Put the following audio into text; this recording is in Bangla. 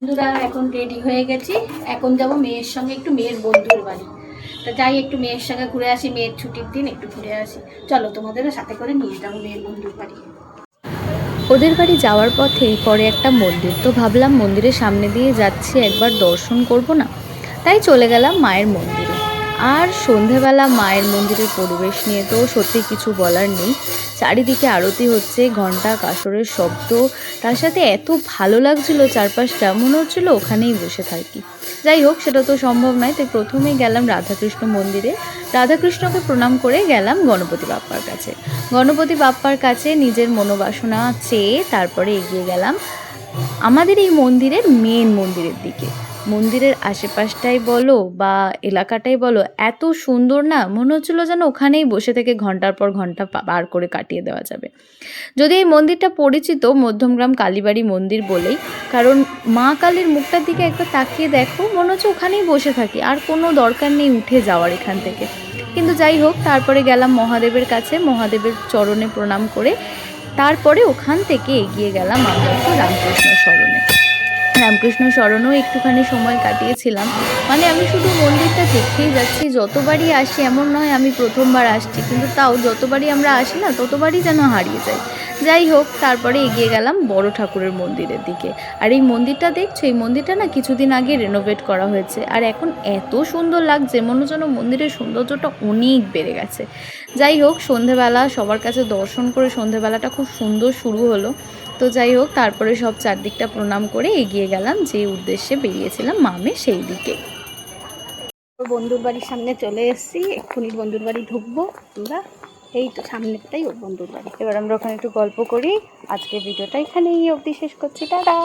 বন্ধুরা এখন রেডি হয়ে গেছি। এখন যাব মেয়ের সঙ্গে একটু মেয়ের বন্ধুর বাড়ি। তা যাই একটু মেয়ের সঙ্গে ঘুরে আসি, মেয়ের ছুটির দিন একটু ঘুরে আসি। চলো তোমাদেরও সাথে করে নিয়ে যাবো মেয়ের বন্ধুর বাড়ি। ওদের বাড়ি যাওয়ার পথে পরে একটা মন্দির, তো ভাবলাম মন্দিরের সামনে দিয়ে যাচ্ছি, একবার দর্শন করব না, তাই চলে গেলাম মায়ের মন্দিরে। আর সন্ধেবেলা মায়ের মন্দিরের পরিবেশ নিয়ে তো সত্যি কিছু বলার নেই। চারিদিকে আরতি হচ্ছে, ঘন্টা কাসরের শব্দ, তার সাথে এত ভালো লাগছিল চারপাশটা, মনে হচ্ছিল ওখানেই বসে থাকি। যাই হোক, সেটা তো সম্ভব নয়, তাই প্রথমেই গেলাম রাধাকৃষ্ণ মন্দিরে। রাধাকৃষ্ণকে প্রণাম করে গেলাম গণপতি বাপ্পার কাছে। গণপতি বাপ্পার কাছে নিজের মনোবাসনা চেয়ে তারপরে এগিয়ে গেলাম আমাদের এই মন্দিরের মেন মন্দিরের দিকে। মন্দিরের আশেপাশটাই বলো বা এলাকাটাই বলো, এত সুন্দর না, মনে হচ্ছিলো যেন ওখানেই বসে থেকে ঘন্টার পর ঘন্টা পার করে কাটিয়ে দেওয়া যাবে। যদি এই মন্দিরটা পরিচিত মধ্যমগ্রাম কালীবাড়ি মন্দির বলেই, কারণ মা কালীর মুখটার দিকে একবার তাকিয়ে দেখো, মনে হচ্ছে ওখানেই বসে থাকি, আর কোনো দরকার নেই উঠে যাওয়ার এখান থেকে। কিন্তু যাই হোক, তারপরে গেলাম মহাদেবের কাছে, মহাদেবের চরণে প্রণাম করে তারপরে ওখান থেকে এগিয়ে গেলাম আমরা একটু রামকৃষ্ণ স্মরণে। রামকৃষ্ণ স্মরণেও একটুখানি সময় কাটিয়েছিলাম। মানে আমি শুধু মন্দিরটা দেখেই যাচ্ছি, যতবারই আসি, এমন নয় আমি প্রথমবার আসছি, কিন্তু তাও যতবারই আমরা আসি না ততবারই যেন হারিয়ে যাই। যাই হোক, তারপরে এগিয়ে গেলাম বড় ঠাকুরের মন্দিরের দিকে। আর এই মন্দিরটা দেখছো, এই মন্দিরটা না কিছুদিন আগে রেনোভেট করা হয়েছে, আর এখন এত সুন্দর লাগছে, মনে যেন মন্দিরের সৌন্দর্যটা অনেক বেড়ে গেছে। যাই হোক, সন্ধেবেলা সবার কাছে দর্শন করে সন্ধেবেলাটা খুব সুন্দর শুরু হলো। তো যাই হোক, তারপরে সব চারদিকটা প্রণাম করে এগিয়ে গেলাম যে উদ্দেশ্যে বেরিয়েছিলাম মামে, সেই দিকে। ওর বন্ধুর বাড়ির সামনে চলে এসেছি, এক্ষুনি বন্ধুর বাড়ি ঢুকবো আমরা। এই তো সামনেরটাই ওর বন্ধুর বাড়ি। এবার আমরা ওখানে একটু গল্প করি। আজকের ভিডিওটা এখানেই অবধি শেষ করছি, টাটা।